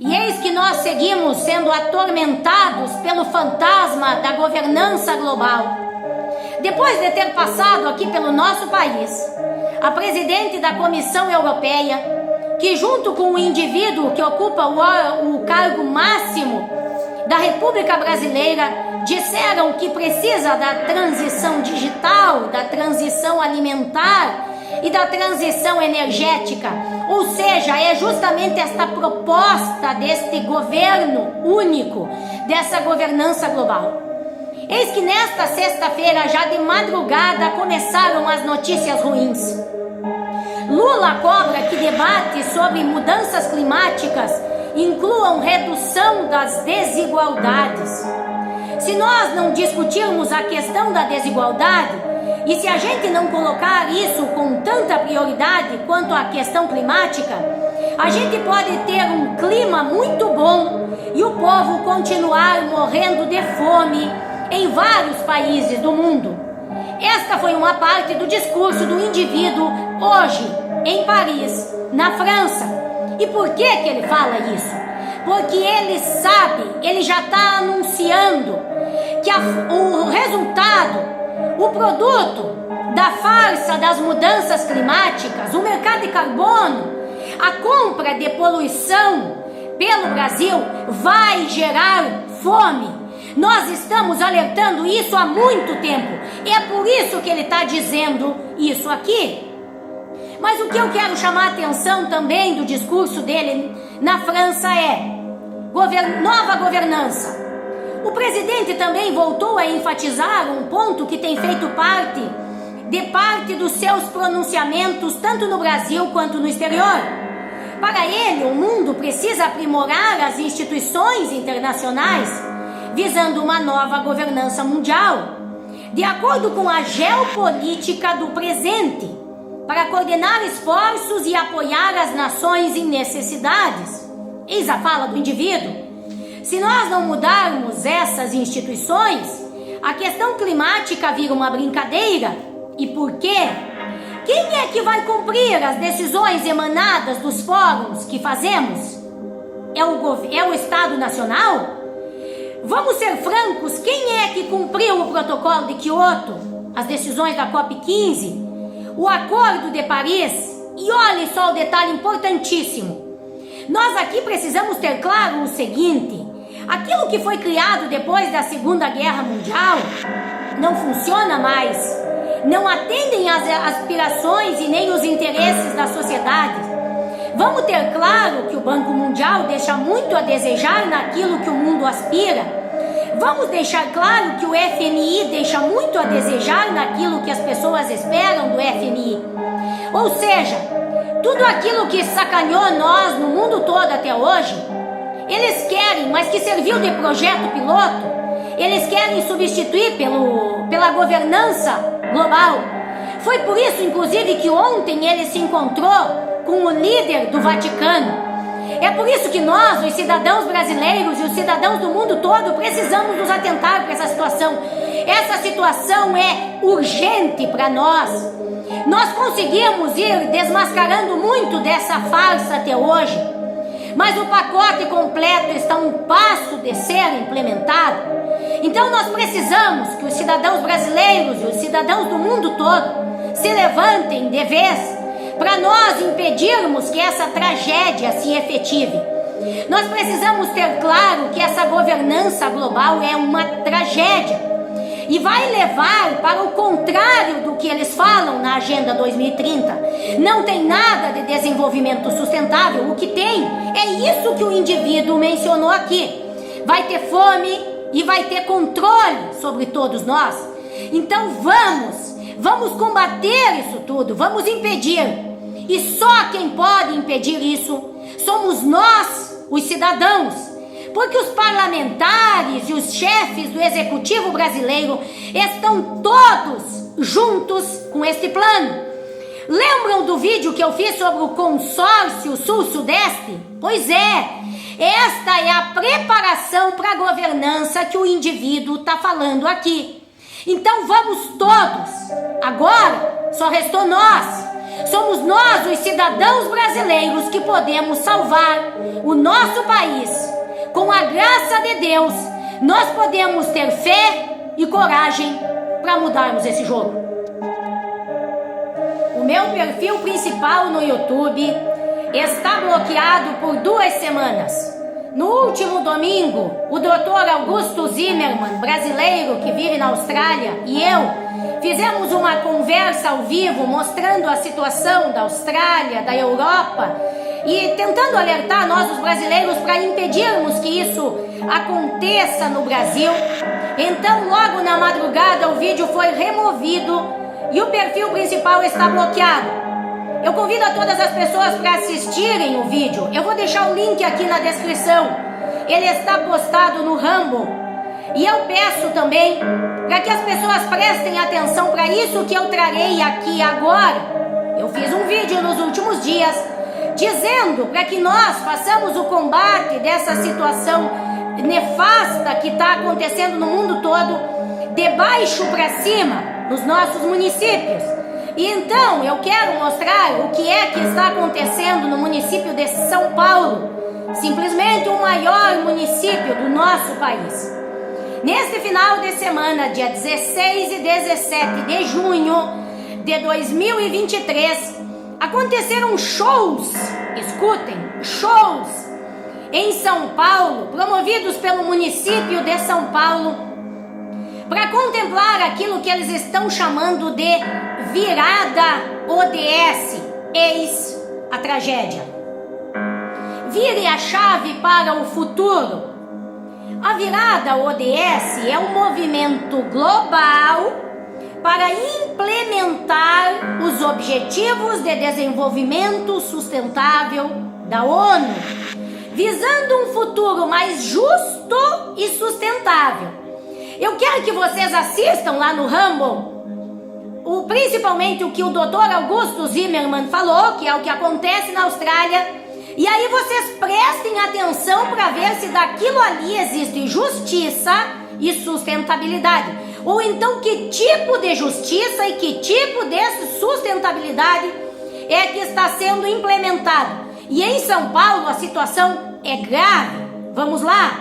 E eis que nós seguimos sendo atormentados pelo fantasma da governança global. Depois de ter passado aqui pelo nosso país, a presidente da Comissão Europeia, que junto com o indivíduo que ocupa o cargo máximo da República Brasileira, disseram que precisa da transição digital, da transição alimentar e da transição energética. Ou seja, é justamente esta proposta deste governo único, dessa governança global. Eis que nesta sexta-feira, já de madrugada, começaram as notícias ruins. Lula cobra que debate sobre mudanças climáticas incluam redução das desigualdades. Se nós não discutirmos a questão da desigualdade, e se a gente não colocar isso com tanta prioridade quanto a questão climática, a gente pode ter um clima muito bom e o povo continuar morrendo de fome em vários países do mundo. Esta foi uma parte do discurso do indivíduo hoje em Paris, na França. E por que ele fala isso? Porque ele sabe, ele já está anunciando que o resultado, o produto da farsa das mudanças climáticas, o mercado de carbono, a compra de poluição pelo Brasil vai gerar fome. Nós estamos alertando isso há muito tempo. É por isso que ele está dizendo isso aqui. Mas o que eu quero chamar a atenção também do discurso dele na França é nova governança. O presidente também voltou a enfatizar um ponto que tem feito parte dos seus pronunciamentos, tanto no Brasil quanto no exterior. Para ele, o mundo precisa aprimorar as instituições internacionais, visando uma nova governança mundial, de acordo com a geopolítica do presente, para coordenar esforços e apoiar as nações em necessidades. Eis a fala do indivíduo. Se nós não mudarmos essas instituições, a questão climática vira uma brincadeira. E por quê? Quem é que vai cumprir as decisões emanadas dos fóruns que fazemos? É o Estado Nacional? Vamos ser francos, quem é que cumpriu o protocolo de Kyoto, as decisões da COP15, o Acordo de Paris? E olhe só o detalhe importantíssimo. Nós aqui precisamos ter claro o seguinte: aquilo que foi criado depois da Segunda Guerra Mundial não funciona mais, não atendem às aspirações e nem os interesses da sociedade. Vamos ter claro que o Banco Mundial deixa muito a desejar naquilo que o mundo aspira. Vamos deixar claro que o FMI deixa muito a desejar naquilo que as pessoas esperam do FMI. Ou seja, tudo aquilo que sacaneou nós no mundo todo até hoje, eles querem, mas que serviu de projeto piloto, eles querem substituir pela governança global. Foi por isso, inclusive, que ontem ele se encontrou com o líder do Vaticano. É por isso que nós, os cidadãos brasileiros e os cidadãos do mundo todo, precisamos nos atentar para essa situação. Essa situação é urgente para nós. Nós conseguimos ir desmascarando muito dessa farsa até hoje, mas o pacote completo está a um passo de ser implementado. Então nós precisamos que os cidadãos brasileiros e os cidadãos do mundo todo se levantem de vez para nós impedirmos que essa tragédia se efetive. Nós precisamos ter claro que essa governança global é uma tragédia e vai levar para o contrário do que eles falam na Agenda 2030. Não tem nada de desenvolvimento sustentável. O que tem é isso que o indivíduo mencionou aqui. Vai ter fome e vai ter controle sobre todos nós. Então vamos combater isso tudo, vamos impedir. E só quem pode impedir isso somos nós, os cidadãos, porque os parlamentares e os chefes do executivo brasileiro estão todos juntos com este plano. Lembram do vídeo que eu fiz sobre o consórcio Sul-Sudeste? Pois é, esta é a preparação para a governança que o indivíduo está falando aqui. Então vamos todos, agora só restou nós Somos nós, os cidadãos brasileiros, que podemos salvar o nosso país. Com a graça de Deus, nós podemos ter fé e coragem para mudarmos esse jogo. O meu perfil principal no YouTube está bloqueado por 2 semanas. No último domingo, o Dr. Augusto Zimmermann, brasileiro que vive na Austrália, e eu fizemos uma conversa ao vivo mostrando a situação da Austrália, da Europa e tentando alertar nós, os brasileiros, para impedirmos que isso aconteça no Brasil. Então, logo na madrugada, o vídeo foi removido e o perfil principal está bloqueado. Eu convido a todas as pessoas para assistirem o vídeo. Eu vou deixar o link aqui na descrição. Ele está postado no Rumble. E eu peço também para que as pessoas prestem atenção para isso que eu trarei aqui agora. Eu fiz um vídeo nos últimos dias dizendo para que nós façamos o combate dessa situação nefasta que está acontecendo no mundo todo, de baixo para cima, nos nossos municípios. E então eu quero mostrar o que é que está acontecendo no município de São Paulo, simplesmente o maior município do nosso país. Neste final de semana, dia 16 e 17 de junho de 2023, aconteceram shows, escutem, shows em São Paulo, promovidos pelo município de São Paulo, para contemplar aquilo que eles estão chamando de virada ODS, eis a tragédia. Vire a chave para o futuro. A virada ODS é um movimento global para implementar os Objetivos de Desenvolvimento Sustentável da ONU, visando um futuro mais justo e sustentável. Eu quero que vocês assistam lá no Rumble, principalmente o que o Dr. Augusto Zimmermann falou, que é o que acontece na Austrália. E aí vocês prestem atenção para ver se daquilo ali existe justiça e sustentabilidade. Ou então que tipo de justiça e que tipo de sustentabilidade é que está sendo implementado. E em São Paulo a situação é grave. Vamos lá?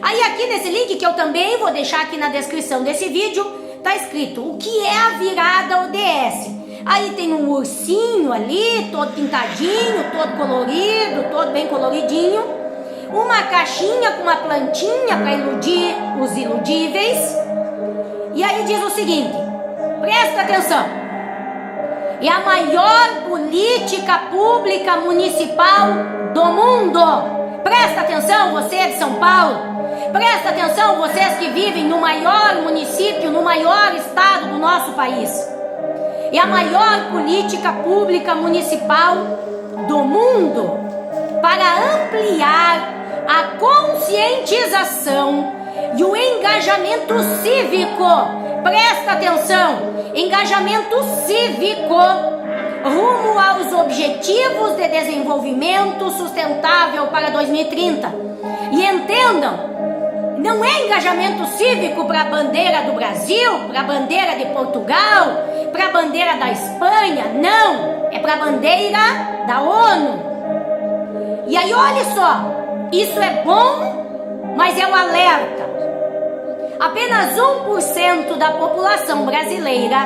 Aí aqui nesse link, que eu também vou deixar aqui na descrição desse vídeo, está escrito o que é a virada ODS. Aí tem um ursinho ali, todo pintadinho, todo colorido, todo bem coloridinho. Uma caixinha com uma plantinha para iludir os iludíveis. E aí diz o seguinte, presta atenção. É a maior política pública municipal do mundo. Presta atenção, você de São Paulo. Presta atenção, vocês que vivem no maior município, no maior estado do nosso país. É a maior política pública municipal do mundo para ampliar a conscientização e o engajamento cívico. Presta atenção, engajamento cívico rumo aos Objetivos de Desenvolvimento Sustentável para 2030. E entendam, não é engajamento cívico para a bandeira do Brasil, para a bandeira de Portugal, para a bandeira da Espanha, não, é para a bandeira da ONU. E aí olha só, isso é bom, mas é um alerta. Apenas 1% da população brasileira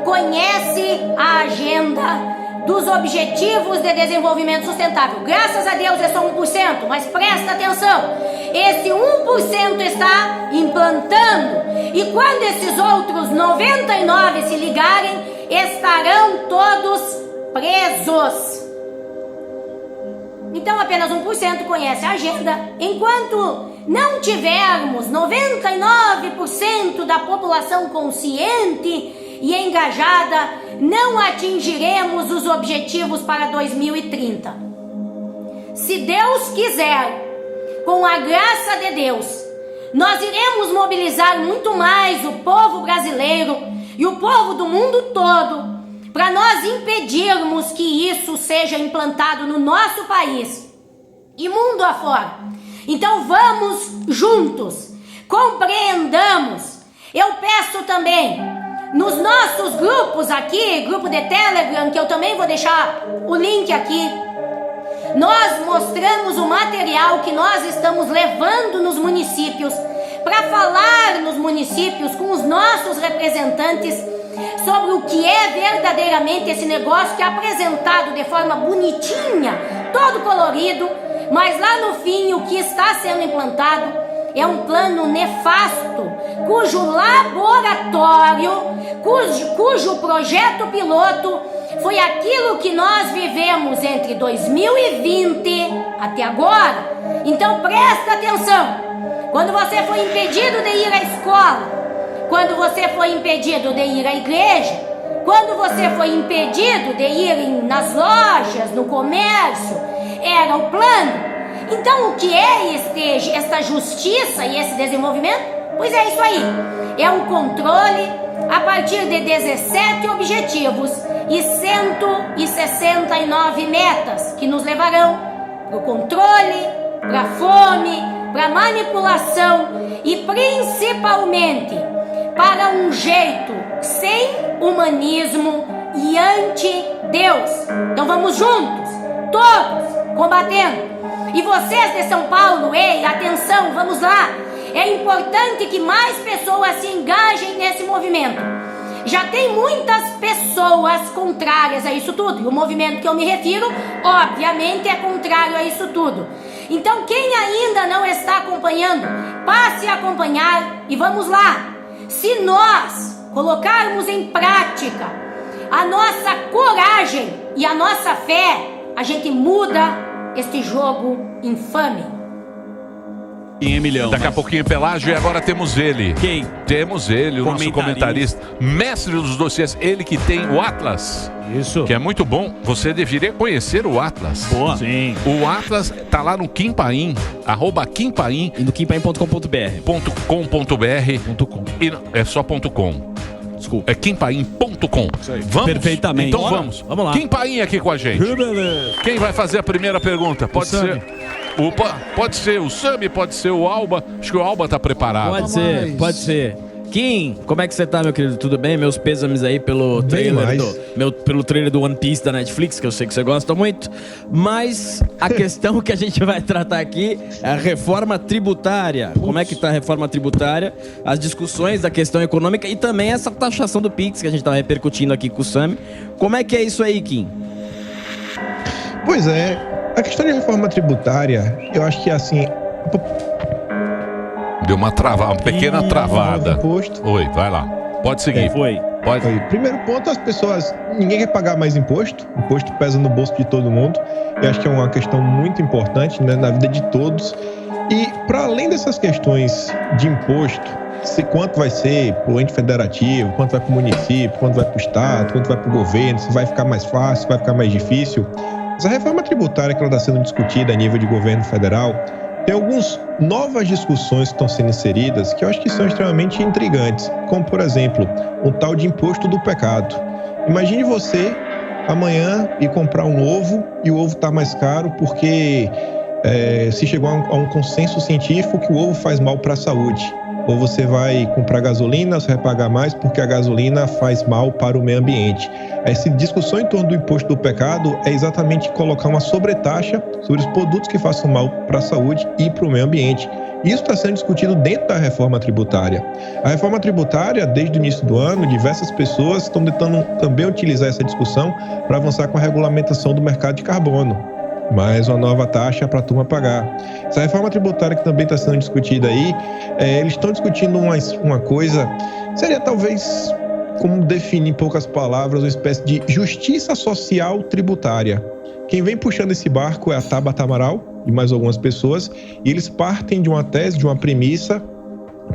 conhece a agenda dos Objetivos de Desenvolvimento Sustentável. Graças a Deus é só 1%, mas presta atenção, esse 1% está implantando, e quando esses outros 99% se ligarem, estarão todos presos. Então apenas 1% conhece a agenda. Enquanto não tivermos 99% da população consciente e engajada, não atingiremos os objetivos para 2030. Se Deus quiser, com a graça de Deus, nós iremos mobilizar muito mais o povo brasileiro e o povo do mundo todo para nós impedirmos que isso seja implantado no nosso país e mundo afora. Então vamos juntos, compreendamos. Eu peço também, nos nossos grupos aqui, grupo de Telegram, que eu também vou deixar o link aqui, nós mostramos o material que nós estamos levando nos municípios, para falar nos municípios com os nossos representantes sobre o que é verdadeiramente esse negócio que é apresentado de forma bonitinha, todo colorido, mas lá no fim o que está sendo implantado é um plano nefasto, cujo laboratório, cujo projeto piloto foi aquilo que nós vivemos entre 2020 até agora. Então presta atenção. Quando você foi impedido de ir à escola, quando você foi impedido de ir à igreja, quando você foi impedido de ir nas lojas, no comércio, era o plano. Então o que é esta justiça e esse desenvolvimento? Pois é isso aí, é um controle a partir de 17 objetivos e 169 metas que nos levarão para o controle, para a fome, para a manipulação e principalmente para um jeito sem humanismo e anti-Deus. Então vamos juntos, todos, combatendo. E vocês de São Paulo, ei, atenção, vamos lá. É importante que mais pessoas se engajem nesse movimento. Já tem muitas pessoas contrárias a isso tudo. E o movimento que eu me refiro, obviamente, é contrário a isso tudo. Então, quem ainda não está acompanhando, passe a acompanhar e vamos lá. Se nós colocarmos em prática a nossa coragem e a nossa fé, a gente muda este jogo infame. Daqui a pouquinho Pelágio, e agora temos ele. Quem? Temos ele, o nosso comentarista, mestre dos dossiês, ele que tem o Atlas. Isso. Que é muito bom. Você deveria conhecer o Atlas. Boa. Sim. O Atlas tá lá no Kimpaim, @Kimpaim. E no kimpaim.com.br. .com.br. É só .com. Desculpa. É kimpaim.com. Vamos? Perfeitamente. Então Bora. Vamos lá. Kimpaim aqui com a gente. Quem vai fazer a primeira pergunta? Pode ser... Pode ser o Sami, pode ser o Alba. Acho que o Alba tá preparado. Pode ser. Kim, como é que você tá, meu querido? Tudo bem? Meus pêsames aí pelo trailer do One Piece da Netflix, que eu sei que você gosta muito. Mas a questão que a gente vai tratar aqui é a reforma tributária. Como é que tá a reforma tributária? As discussões da questão econômica e também essa taxação do Pix que a gente tá repercutindo aqui com o Sami. Como é que é isso aí, Kim? Pois é. A questão de reforma tributária, eu acho que assim... Deu uma pequena travada. Oi, vai lá. Pode seguir. Pode. Primeiro ponto, as pessoas... Ninguém quer pagar mais imposto. Imposto pesa no bolso de todo mundo. Eu acho que é uma questão muito importante, né, na vida de todos. E, para além dessas questões de imposto, quanto vai ser para o ente federativo, quanto vai para o município, quanto vai para o estado, quanto vai para o governo, se vai ficar mais fácil, se vai ficar mais difícil... Essa reforma tributária que ela está sendo discutida a nível de governo federal, tem algumas novas discussões que estão sendo inseridas que eu acho que são extremamente intrigantes, como, por exemplo, um tal de imposto do pecado. Imagine você, amanhã, ir comprar um ovo e o ovo está mais caro porque se chegou a um consenso científico que o ovo faz mal para a saúde. Ou você vai comprar gasolina, você vai pagar mais porque a gasolina faz mal para o meio ambiente. Essa discussão em torno do imposto do pecado é exatamente colocar uma sobretaxa sobre os produtos que façam mal para a saúde e para o meio ambiente. Isso está sendo discutido dentro da reforma tributária. A reforma tributária, desde o início do ano, diversas pessoas estão tentando também utilizar essa discussão para avançar com a regulamentação do mercado de carbono. Mais uma nova taxa para a turma pagar. Essa reforma tributária que também está sendo discutida aí, eles estão discutindo uma coisa, seria talvez, como definir em poucas palavras, uma espécie de justiça social tributária. Quem vem puxando esse barco é a Tabata Amaral e mais algumas pessoas, e eles partem de uma tese, de uma premissa,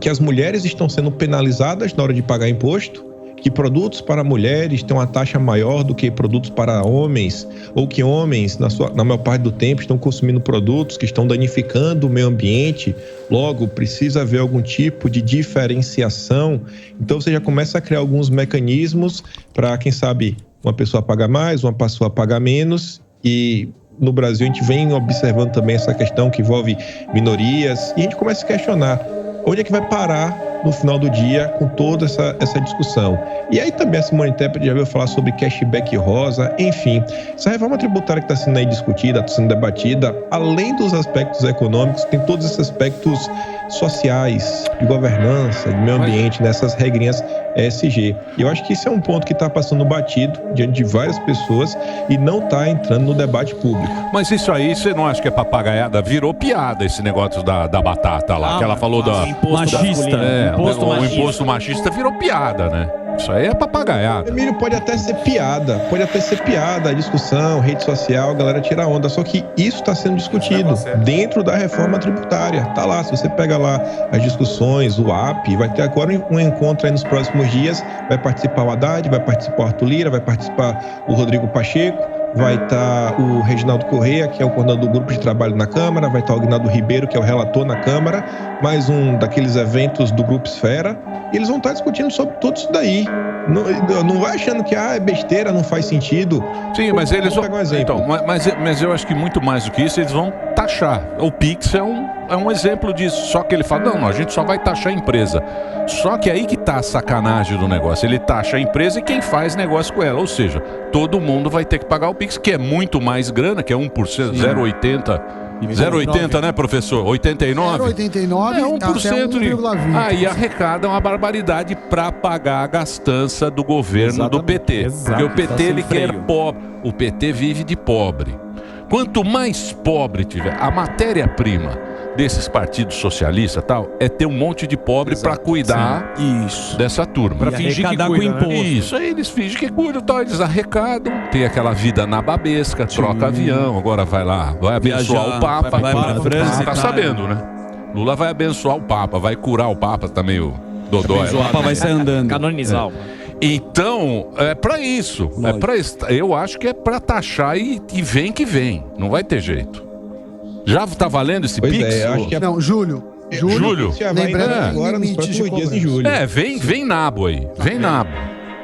que as mulheres estão sendo penalizadas na hora de pagar imposto, que produtos para mulheres têm uma taxa maior do que produtos para homens, ou que homens, na maior parte do tempo, estão consumindo produtos que estão danificando o meio ambiente. Logo, precisa haver algum tipo de diferenciação. Então, você já começa a criar alguns mecanismos para, quem sabe, uma pessoa pagar mais, uma pessoa pagar menos. E no Brasil, a gente vem observando também essa questão que envolve minorias. E a gente começa a questionar. onde é que vai parar no final do dia com toda essa discussão? E aí também a Simone Tebet já veio falar sobre cashback rosa, enfim. Essa reforma tributária que está sendo aí discutida, está sendo debatida, além dos aspectos econômicos, tem todos esses aspectos sociais, de governança, de meio ambiente, nessas regrinhas ESG. E eu acho que isso é um ponto que está passando batido diante de várias pessoas e não está entrando no debate público. Mas isso aí, você não acha que é papagaiada? Virou piada esse negócio da batata lá, que ela falou da... Machista. O imposto machista virou piada, né? Isso aí é papagaiada. Emílio, pode até ser piada, a discussão, rede social, a galera tira onda, só que isso está sendo discutido dentro da reforma tributária. Tá lá, se você pega lá as discussões, o AP, vai ter agora um encontro aí nos próximos dias, vai participar o Haddad, vai participar o Arthur Lira, vai participar o Rodrigo Pacheco, vai estar o Reginaldo Corrêa, que é o coordenador do grupo de trabalho na Câmara, vai estar o Aguinaldo Ribeiro, que é o relator na Câmara, mais um daqueles eventos do Grupo Esfera, e eles vão estar discutindo sobre tudo isso daí. Não vai achando que é besteira, não faz sentido. Sim, mas eles vão... pegar um exemplo. Então, mas eu acho que muito mais do que isso, eles vão taxar. O Pix é um exemplo disso. Só que ele fala, não, a gente só vai taxar a empresa. Só que aí que tá a sacanagem do negócio. Ele taxa a empresa e quem faz negócio com ela. Ou seja, todo mundo vai ter que pagar o Pix, que é muito mais grana, que é 1%, 0,80%. 0,80, né, professor? 89? 0,89 é 1% até 1,20. Aí arrecada uma barbaridade para pagar a gastança do governo do PT. Porque o PT, ele quer pobre. O PT vive de pobre. Quanto mais pobre tiver, a matéria-prima desses partidos socialistas e tal, é ter um monte de pobre para cuidar dessa turma. Para fingir que cuida, com imposto. Isso, aí eles fingem que cuidam, tal, eles arrecadam, tem aquela vida nababesca, troca avião, agora vai lá, vai abençoar o Papa. Vai pra França, tá sabendo, né? Lula vai abençoar o Papa, vai curar o Papa, tá meio dodói. O Papa vai sair andando. Canonizar. Então, é pra isso. Eu acho que é pra taxar e vem que vem. Não vai ter jeito. Já tá valendo esse Pix? Acho que Não, Julho. Julho? Lembrando agora nos próximos dias em julho. Vem nabo aí. Vem nabo.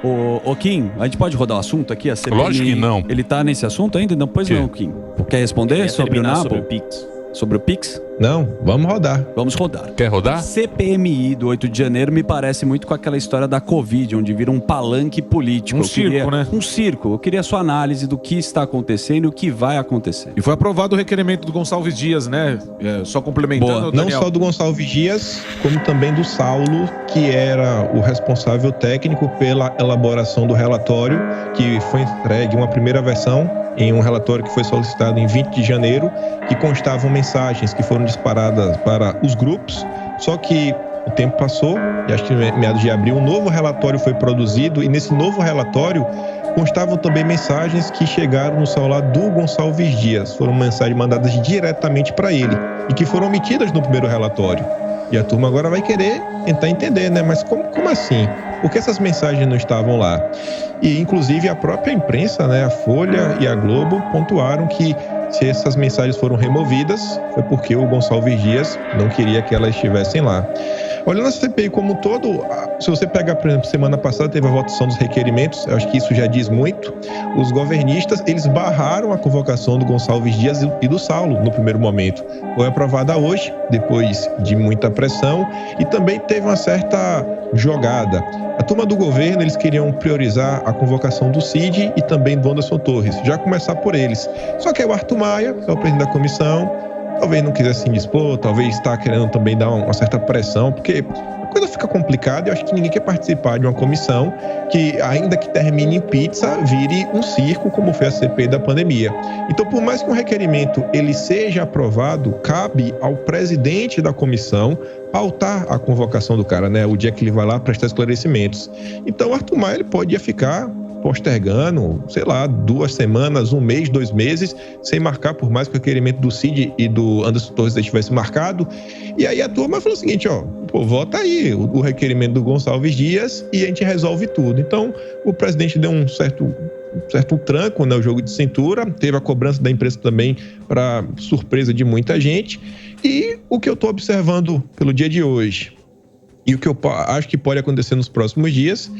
Ô Kim, a gente pode rodar o assunto aqui? A CPMI, lógico que não. Ele tá nesse assunto ainda? Não, pois não, Kim. Quer responder sobre o nabo? Sobre o Pix. Sobre o Pix? Não, vamos rodar. Vamos rodar. Quer rodar? CPMI do 8 de janeiro me parece muito com aquela história da Covid, onde vira um palanque político. Né? Um circo. Eu queria a sua análise do que está acontecendo e o que vai acontecer. E foi aprovado o requerimento do Gonçalves Dias, né? Só complementando, Não só do Gonçalves Dias, como também do Saulo, que era o responsável técnico pela elaboração do relatório, que foi entregue uma primeira versão em um relatório que foi solicitado em 20 de janeiro, que constavam mensagens que foram disparadas para os grupos, só que o tempo passou, e acho que em meados de abril, um novo relatório foi produzido, e nesse novo relatório constavam também mensagens que chegaram no celular do Gonçalves Dias, foram mensagens mandadas diretamente para ele, e que foram omitidas no primeiro relatório. E a turma agora vai querer tentar entender, né? Mas como assim? Por que essas mensagens não estavam lá? E, inclusive, a própria imprensa, né? A Folha e a Globo pontuaram que se essas mensagens foram removidas, foi porque o Gonçalves Dias não queria que elas estivessem lá. Olhando a CPI como um todo, se você pegar, por exemplo, semana passada teve a votação dos requerimentos, eu acho que isso já diz muito. Os governistas, eles barraram a convocação do Gonçalves Dias e do Saulo no primeiro momento. Foi aprovada hoje, depois de muita pressão, e também teve uma certa jogada. A turma do governo, eles queriam priorizar a convocação do Cid e também do Anderson Torres, já começar por eles. Só que aí o Arthur Maia, que é o presidente da comissão, talvez não quisesse se indispor, talvez está querendo também dar uma certa pressão, porque a coisa fica complicada e eu acho que ninguém quer participar de uma comissão que, ainda que termine em pizza, vire um circo, como foi a CPI da pandemia. Então, por mais que um requerimento ele seja aprovado, cabe ao presidente da comissão pautar a convocação do cara, né? O dia que ele vai lá prestar esclarecimentos. Então, o Arthur Maia ele podia ficar postergando, sei lá, 2 semanas, 1 mês, 2 meses, sem marcar, por mais que o requerimento do Cid e do Anderson Torres estivesse marcado. E aí a turma falou o seguinte, vota aí o requerimento do Gonçalves Dias e a gente resolve tudo. Então, o presidente deu um certo tranco, né, o jogo de cintura, teve a cobrança da imprensa também, para surpresa de muita gente. E o que eu estou observando pelo dia de hoje, e o que eu acho que pode acontecer nos próximos dias,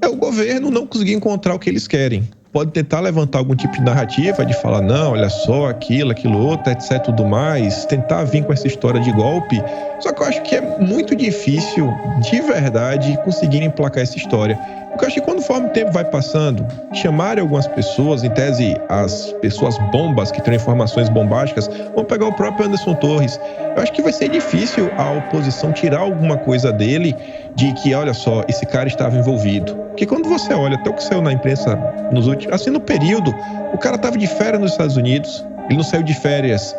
é o governo não conseguir encontrar o que eles querem. pode tentar levantar algum tipo de narrativa de falar, não, olha só, aquilo outro, etc, tudo mais, tentar vir com essa história de golpe. Só que eu acho que é muito difícil, de verdade, conseguirem emplacar essa história. Porque eu acho que conforme o tempo vai passando, chamarem algumas pessoas, em tese as pessoas bombas, que têm informações bombásticas, vão pegar o próprio Anderson Torres. Eu acho que vai ser difícil a oposição tirar alguma coisa dele de que, olha só, esse cara estava envolvido. Porque quando você olha, até o que saiu na imprensa nos últimos, assim, no período, o cara estava de férias nos Estados Unidos, ele não saiu de férias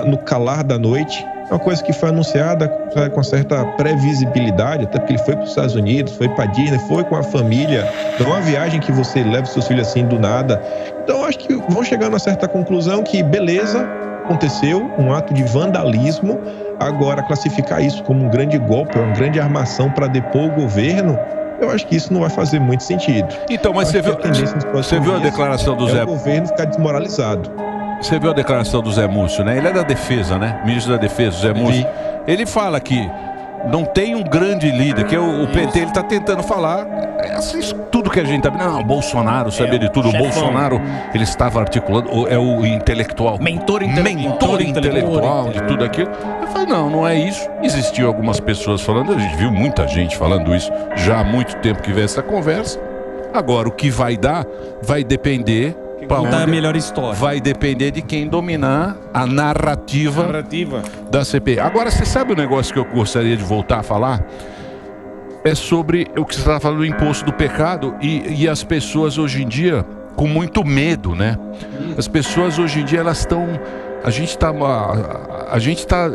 no calar da noite. Uma coisa que foi anunciada com certa previsibilidade, até porque ele foi para os Estados Unidos, foi para Disney, foi com a família. Não é uma viagem que você leva seus filhos assim do nada. Então, acho que vão chegar a uma certa conclusão que, beleza, aconteceu um ato de vandalismo. Agora, classificar isso como um grande golpe, uma grande armação para depor o governo, eu acho que isso não vai fazer muito sentido. Então, mas você viu a declaração do Zé? O governo ficar desmoralizado. Você viu a declaração do Zé Múcio, né? Ele é da Defesa, né? Ministro da Defesa, Zé Múcio. Ele fala que não tem um grande líder, que é o PT, ele tá tentando falar assim, tudo que a gente tá vendo. Não, o Bolsonaro sabia de tudo. O Bolsonaro, ele estava articulando, é o intelectual. Mentor intelectual de tudo aquilo. Eu falei, não é isso. Existiu algumas pessoas falando, a gente viu muita gente falando isso já há muito tempo que vem essa conversa. Agora, o que vai dar vai depender... Contar a melhor história. Vai depender de quem dominar a narrativa da CPI. Agora, você sabe o negócio que eu gostaria de voltar a falar? É sobre o que você estava falando do imposto do pecado e as pessoas hoje em dia com muito medo, né? As pessoas hoje em dia, elas estão... A gente tá...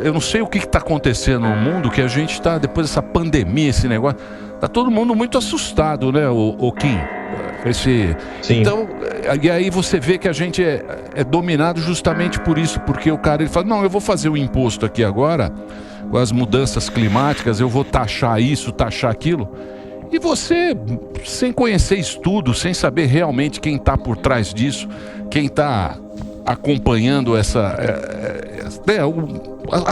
Eu não sei o que está acontecendo no mundo, que a gente está, depois dessa pandemia, esse negócio... Tá todo mundo muito assustado, né, o Kim? Sim. Então, e aí você vê que a gente é dominado justamente por isso, porque o cara, ele fala, não, eu vou fazer o imposto aqui agora, com as mudanças climáticas, eu vou taxar isso, taxar aquilo. E você, sem conhecer estudo, sem saber realmente quem está por trás disso, quem está acompanhando a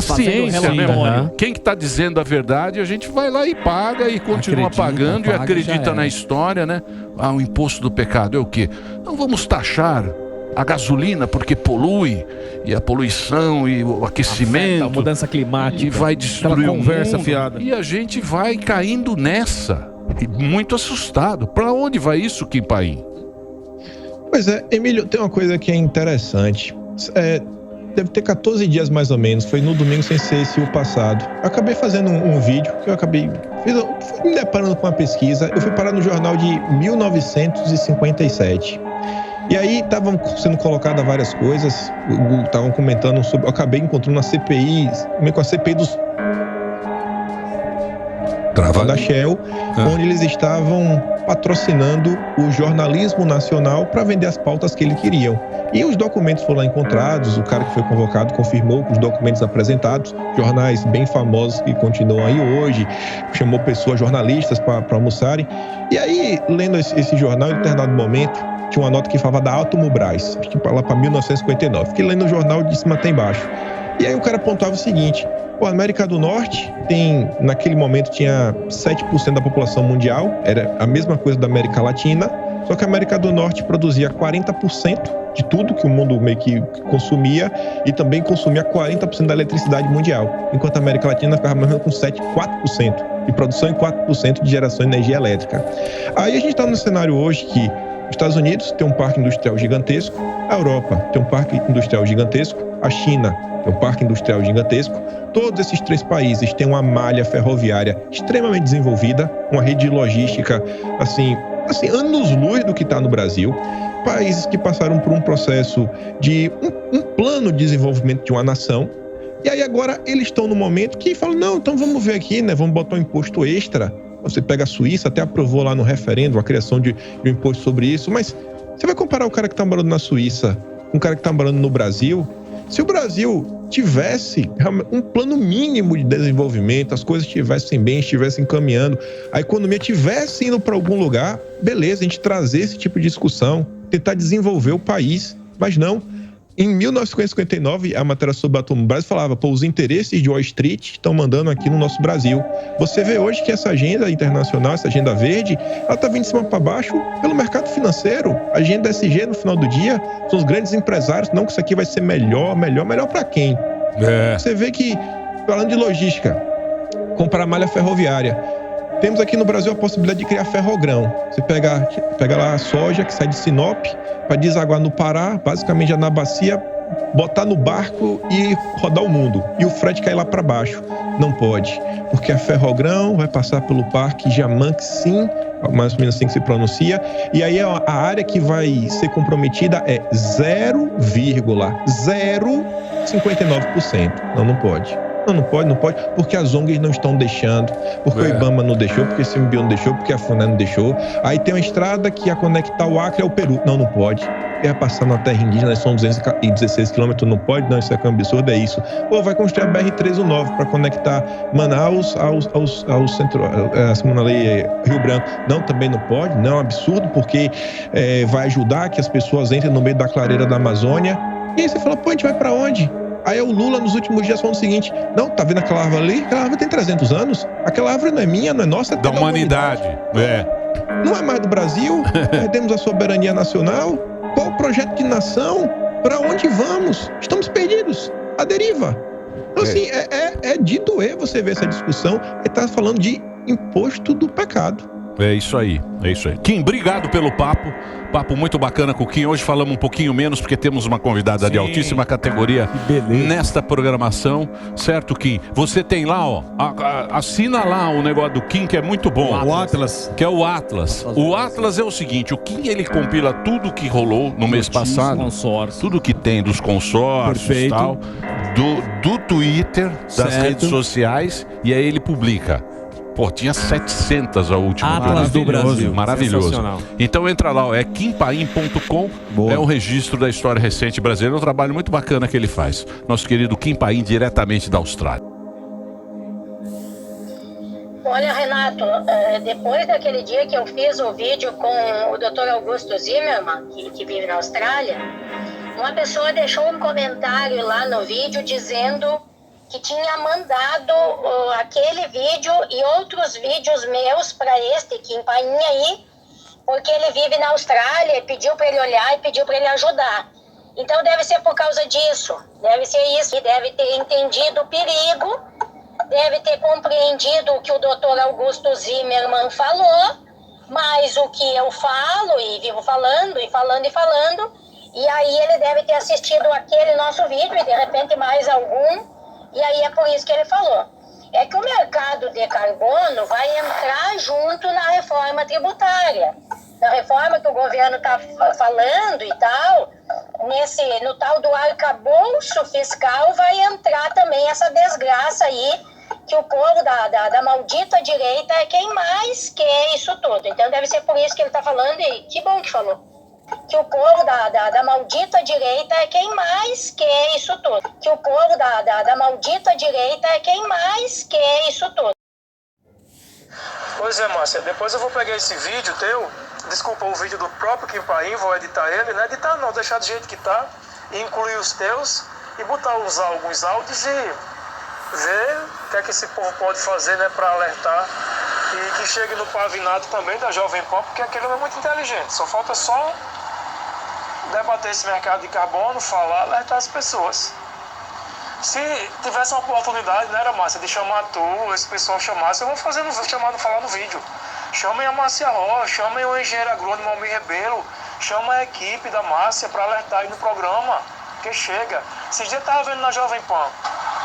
ciência, né? Quem que está dizendo a verdade, a gente vai lá e paga e continua pagando e acredita na história, né? O imposto do pecado é o quê? Não vamos taxar a gasolina porque polui, e a poluição e o aquecimento, a mudança climática, e vai destruir o mundo, fiada. E a gente vai caindo nessa, e muito assustado. Para onde vai isso, Kim Paim? Pois é, Emílio, tem uma coisa que é interessante. Deve ter 14 dias mais ou menos, foi no domingo sem ser esse o passado. Eu acabei fazendo um vídeo que eu fui me deparando com uma pesquisa. Eu fui parar no jornal de 1957. E aí estavam sendo colocadas várias coisas, estavam comentando sobre... Eu acabei encontrando uma CPI, com a CPI dos... da Shell, onde eles estavam patrocinando o jornalismo nacional para vender as pautas que eles queriam. E os documentos foram lá encontrados, o cara que foi convocado confirmou que os documentos apresentados, jornais bem famosos que continuam aí hoje, chamou pessoas, jornalistas para almoçarem. E aí, lendo esse jornal, em determinado momento, tinha uma nota que falava da Automobras, acho que lá para 1959. Fiquei lendo o jornal de cima até embaixo. E aí o cara apontava o seguinte: a América do Norte naquele momento tinha 7% da população mundial, era a mesma coisa da América Latina, só que a América do Norte produzia 40% de tudo que o mundo meio que consumia e também consumia 40% da eletricidade mundial, enquanto a América Latina ficava mais ou menos com 4% de produção e 4% de geração de energia elétrica. Aí a gente está no cenário hoje que os Estados Unidos tem um parque industrial gigantesco, a Europa tem um parque industrial gigantesco, a China tem um parque industrial gigantesco. Todos esses três países têm uma malha ferroviária extremamente desenvolvida, uma rede de logística, assim anos-luz do que está no Brasil. Países que passaram por um processo de um plano de desenvolvimento de uma nação. E aí agora eles estão no momento que falam, não, então vamos ver aqui, né? Vamos botar um imposto extra. Você pega a Suíça, até aprovou lá no referendo a criação de um imposto sobre isso, mas você vai comparar o cara que está morando na Suíça com o cara que está morando no Brasil? Se o Brasil tivesse um plano mínimo de desenvolvimento, as coisas estivessem bem, estivessem caminhando, a economia estivesse indo para algum lugar, beleza, a gente trazer esse tipo de discussão, tentar desenvolver o país, mas não. Em 1959, a matéria sobre a Atombras falava, pô, os interesses de Wall Street estão mandando aqui no nosso Brasil. Você vê hoje que essa agenda internacional, essa agenda verde, ela está vindo de cima para baixo pelo mercado financeiro. A agenda SG, no final do dia, são os grandes empresários, não que isso aqui vai ser melhor para quem? Você vê que, falando de logística, comprar malha ferroviária, temos aqui no Brasil a possibilidade de criar ferrogrão. Você pega lá a soja que sai de Sinop para desaguar no Pará, basicamente já na bacia, botar no barco e rodar o mundo. E o frete cai lá para baixo. Não pode, porque a ferrogrão vai passar pelo Parque Jamanxim, mais ou menos assim que se pronuncia, e aí a área que vai ser comprometida é 0,059%. Não pode. Não pode, porque as ONGs não estão deixando, porque o IBAMA não deixou, porque o CMBio não deixou, porque a FUNAI não deixou. Aí tem uma estrada que ia conectar o Acre ao Peru. Não pode. Ia passar na terra indígena, são 216 quilômetros, não pode? Não, isso é um absurdo, é isso. Ou vai construir a BR-319 para conectar Manaus ao centro, ali, Rio Branco. Não, também não pode, não, é um absurdo, porque vai ajudar que as pessoas entrem no meio da clareira da Amazônia. E aí você fala, pô, a gente vai para onde? Aí o Lula, nos últimos dias, falou o seguinte, não, tá vendo aquela árvore ali? Aquela árvore tem 300 anos. Aquela árvore não é minha, não é nossa. É da humanidade. Não é mais do Brasil. Perdemos a soberania nacional. Qual o projeto de nação? Para onde vamos? Estamos perdidos. A deriva. Então, assim, é de doer você ver essa discussão. Ele tá falando de imposto do pecado. É isso aí. Kim, obrigado pelo papo. Papo muito bacana com o Kim. Hoje falamos um pouquinho menos porque temos uma convidada de altíssima categoria nesta programação. Certo, Kim? Você tem lá, ó. Assina lá o negócio do Kim, que é muito bom. O Atlas. Que é o Atlas. O Atlas é o seguinte, o Kim, ele compila tudo que rolou no mês passado. Consórcio. Tudo que tem dos consórcios e tal. Do Twitter, das redes sociais. E aí ele publica. Pô, tinha 700 a última. Atlas do Brasil. Maravilhoso. Então entra lá, é kimpaim.com. É o registro da história recente brasileira. É um trabalho muito bacana que ele faz. Nosso querido Kim Paim, diretamente da Austrália. Olha, Renato, depois daquele dia que eu fiz o vídeo com o Dr. Augusto Zimmermann, que vive na Austrália, uma pessoa deixou um comentário lá no vídeo dizendo que tinha mandado aquele vídeo e outros vídeos meus para este Kim Paim aí, porque ele vive na Austrália e pediu para ele olhar e pediu para ele ajudar. Então deve ser por causa disso, deve ser isso, e deve ter entendido o perigo, deve ter compreendido o que o Dr. Augusto Zimmermann falou, mas o que eu falo e vivo falando e falando, e aí ele deve ter assistido aquele nosso vídeo e de repente mais algum. E aí é por isso que ele falou. É que o mercado de carbono vai entrar junto na reforma tributária. Na reforma que o governo está falando e tal, no tal do arcabouço fiscal vai entrar também essa desgraça aí, que o povo da maldita direita é quem mais quer isso tudo. Então deve ser por isso que ele está falando, e que bom que falou. Que o povo da maldita direita é quem mais quer isso tudo. Que o povo da maldita direita é quem mais quer isso tudo. Pois é, Márcia, depois eu vou pegar esse vídeo teu, desculpa, o vídeo do próprio Kim Paim, vou editar ele, não editar não, deixar do jeito que tá, e incluir os teus, e usar alguns áudios e ver o que é que esse povo pode fazer, né, para alertar, e que chegue no pavinato também da Jovem Pan, porque aquele não é muito inteligente, só falta só debater esse mercado de carbono, falar, alertar as pessoas. Se tivesse uma oportunidade, né, era Márcia, de chamar tu, esse pessoal chamasse, eu vou falar no vídeo. Chamem a Márcia Rocha, chamem o engenheiro agrônomo Almir Rebelo, chama a equipe da Márcia para alertar aí no programa, que chega. Esses dias eu tava vendo na Jovem Pan,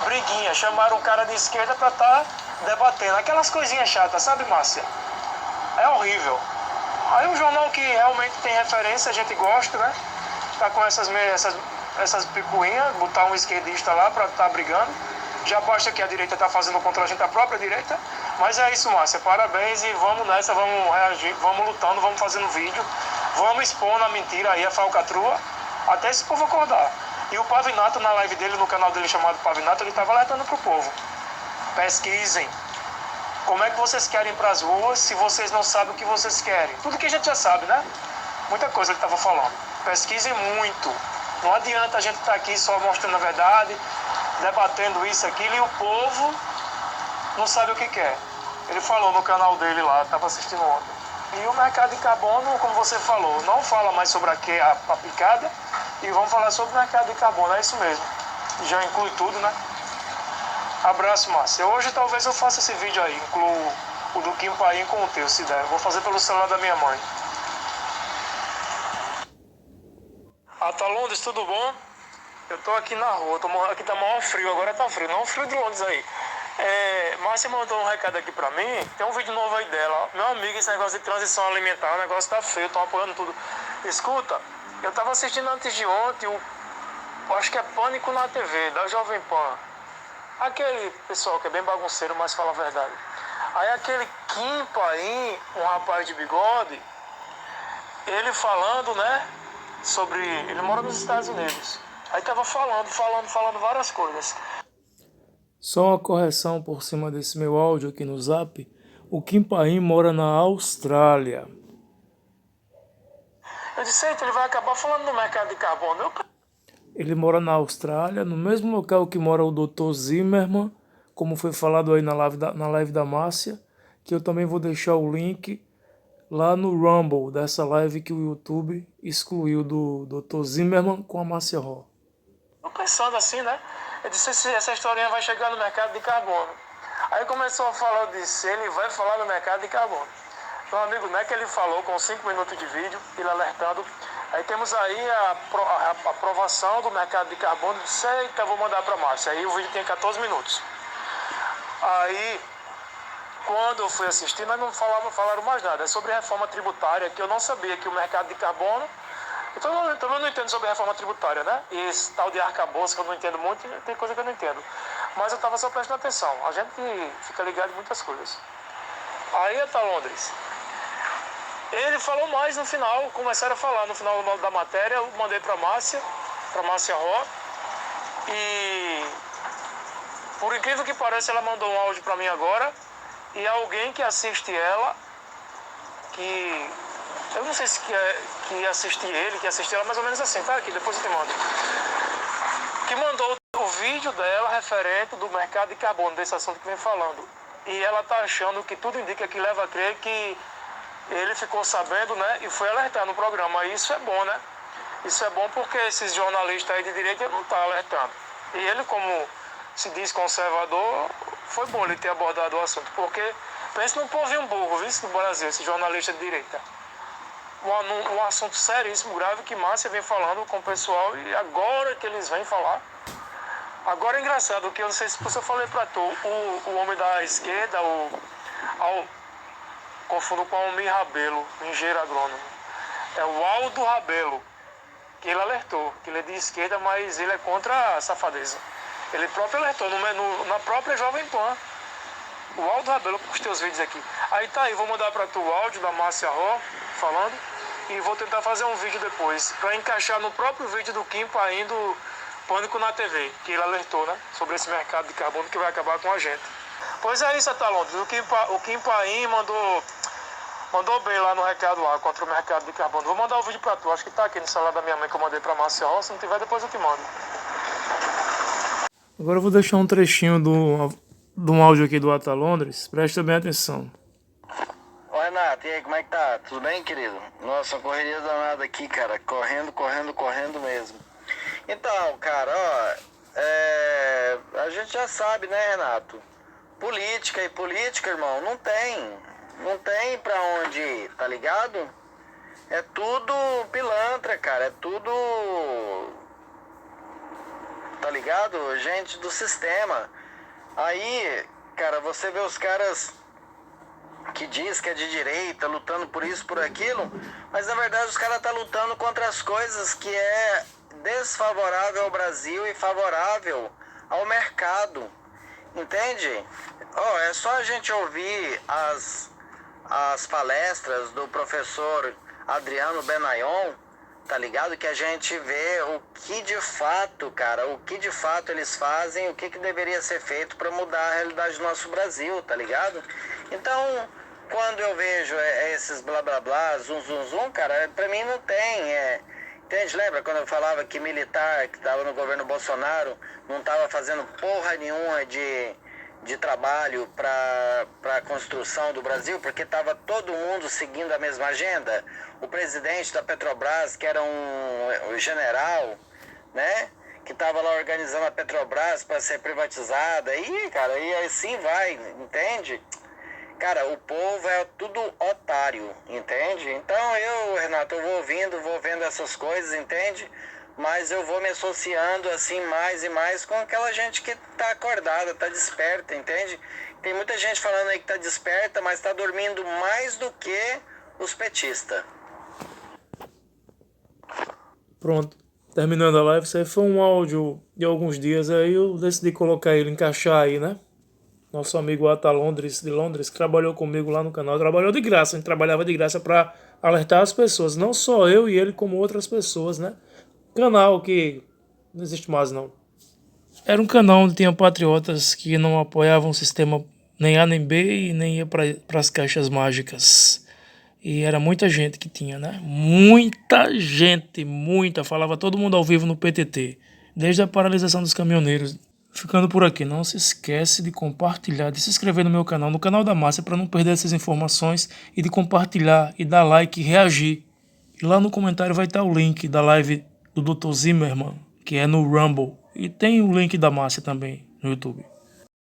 briguinha, chamaram um cara de esquerda para estar debatendo, aquelas coisinhas chatas, sabe, Márcia? É horrível. Aí um jornal que realmente tem referência, a gente gosta, né? Tá com essas picuinhas, botar um esquerdista lá para estar brigando. Já basta que a direita tá fazendo contra a gente, a própria direita. Mas é isso, Márcia, parabéns e vamos nessa, vamos reagir, vamos lutando, vamos fazendo vídeo, vamos expondo a mentira aí, a falcatrua, até esse povo acordar. E o Pavinato, na live dele, no canal dele chamado Pavinato, ele estava alertando pro povo. Pesquisem. Como é que vocês querem ir para as ruas se vocês não sabem o que vocês querem? Tudo que a gente já sabe, né? Muita coisa ele estava falando. Pesquisem muito. Não adianta a gente estar aqui só mostrando a verdade, debatendo isso, aquilo, e o povo não sabe o que quer. Ele falou no canal dele lá, estava assistindo ontem. E o mercado de carbono, como você falou, não fala mais sobre a picada, e vamos falar sobre o mercado de carbono, é isso mesmo. Já inclui tudo, né? Abraço, Márcia. Hoje talvez eu faça esse vídeo aí, incluo o do Kim Paim com o teu, se der. Vou fazer pelo celular da minha mãe. Tá Londres, tudo bom? Eu tô aqui na rua, aqui tá maior frio, agora tá frio, não o frio de Londres aí. Márcia mandou um recado aqui pra mim, tem um vídeo novo aí dela. Meu amigo, esse negócio de transição alimentar, o negócio tá feio, estão apoiando tudo. Escuta, eu tava assistindo antes de ontem, acho que é Pânico na TV, da Jovem Pan. Aquele pessoal que é bem bagunceiro, mas fala a verdade. Aí aquele Kim Paim, um rapaz de bigode, ele falando, né, sobre... Ele mora nos Estados Unidos. Aí tava falando várias coisas. Só uma correção por cima desse meu áudio aqui no Zap. O Kim Paim mora na Austrália. Eu disse, eita, ele vai acabar falando do mercado de carbono. Ele mora na Austrália, no mesmo local que mora o Dr. Zimmermann, como foi falado aí na live da Márcia, que eu também vou deixar o link lá no Rumble, dessa live que o YouTube excluiu do Dr. Zimmermann com a Márcia Ró. Eu pensando assim, né? Eu disse, essa historinha vai chegar no mercado de carbono. Aí começou a falar, eu disse, ele vai falar no mercado de carbono. Meu amigo, não é que ele falou com 5 minutos de vídeo, ele alertando. Aí temos aí a aprovação do mercado de carbono. Eu disse, eita, vou mandar para a Márcia. Aí o vídeo tem 14 minutos. Aí, quando eu fui assistir, nós não falaram mais nada. É sobre reforma tributária, que eu não sabia que o mercado de carbono... Então eu não entendo sobre reforma tributária, né? E esse tal de arcabouço que eu não entendo muito, tem coisa que eu não entendo. Mas eu estava só prestando atenção. A gente fica ligado em muitas coisas. Aí tá Londres. Ele falou mais no final, começaram a falar no final da matéria, eu mandei para Márcia Ró. E por incrível que pareça, ela mandou um áudio para mim agora. E alguém que assiste ela, que eu não sei se que assistir ele, que assistir ela, mais ou menos assim, tá aqui, depois eu te mando. Que mandou o vídeo dela referente do mercado de carbono, desse assunto que vem falando. E ela tá achando que tudo indica que leva a crer que ele ficou sabendo, né, e foi alertar no programa. E isso é bom, né? Isso é bom porque esses jornalistas aí de direita não estão alertando. E ele, como se diz conservador, foi bom ele ter abordado o assunto. Porque pensa num povinho burro, viu, no Brasil, esse jornalista de direita. Um assunto seríssimo, grave, que Márcia vem falando com o pessoal e agora que eles vêm falar. Agora é engraçado, que eu não sei se eu falei pra tu, o homem da esquerda, confundo com o Almir Rabelo, engenheiro agrônomo. É o Aldo Rabelo, que ele alertou, que ele é de esquerda, mas ele é contra a safadeza. Ele próprio alertou na própria Jovem Pan. O Aldo Rabelo, com os teus vídeos aqui. Aí tá aí, vou mandar pra tu o áudio da Márcia Ró falando e vou tentar fazer um vídeo depois pra encaixar no próprio vídeo do Kim Paim do Pânico na TV, que ele alertou, né, sobre esse mercado de carbono que vai acabar com a gente. Pois é isso, Londres. O Kim Paim mandou bem lá no recado lá contra o mercado de carbono. Vou mandar o vídeo pra tu, acho que tá aqui no celular da minha mãe que eu mandei pra Márcia Ró. Se não tiver, depois eu te mando. Agora eu vou deixar um trechinho de um áudio aqui do Ata Londres, presta bem atenção. Ô Renato, e aí, como é que tá? Tudo bem, querido? Nossa, correria danada aqui, cara, correndo mesmo. Então, cara, a gente já sabe, né, Renato? Política, irmão, não tem pra onde ir, tá ligado? É tudo pilantra, cara, é tudo, tá ligado? Gente do sistema. Aí, cara, você vê os caras que diz que é de direita, lutando por isso, por aquilo, mas na verdade os caras estão lutando contra as coisas que é desfavorável ao Brasil e favorável ao mercado, entende? É só a gente ouvir as palestras do professor Adriano Benayon, tá ligado? Que a gente vê o que de fato, cara, eles fazem, o que deveria ser feito para mudar a realidade do nosso Brasil, tá ligado? Então, quando eu vejo esses blá blá blá, zum, cara, pra mim não tem. Entende? Lembra quando eu falava que militar que estava no governo Bolsonaro não estava fazendo porra nenhuma de trabalho para a construção do Brasil, porque estava todo mundo seguindo a mesma agenda? O presidente da Petrobras, que era um general, né? Que estava lá organizando a Petrobras para ser privatizada. E, cara, e assim vai, entende? Cara, o povo é tudo otário, entende? Então Renato, eu vou vendo essas coisas, entende? Mas eu vou me associando assim mais e mais com aquela gente que tá acordada, tá desperta, entende? Tem muita gente falando aí que tá desperta, mas tá dormindo mais do que os petistas. Pronto, terminando a live, isso aí foi um áudio de alguns dias, aí eu decidi colocar ele, encaixar aí, né? Nosso amigo Ata Londres, de Londres, que trabalhou comigo lá no canal, trabalhou de graça, a gente trabalhava de graça para alertar as pessoas, não só eu e ele, como outras pessoas, né? Canal que não existe mais, não. Era um canal onde tinha patriotas que não apoiavam o sistema nem A nem B e nem ia para as caixas mágicas. E era muita gente que tinha, né? Muita gente, muita. Falava todo mundo ao vivo no PTT, desde a paralisação dos caminhoneiros. Ficando por aqui, não se esquece de compartilhar, de se inscrever no meu canal, no canal da Márcia, para não perder essas informações, e de compartilhar e dar like e reagir. E lá no comentário vai estar o link da live do Dr. Zimmermann, que é no Rumble. E tem o link da Márcia também no YouTube.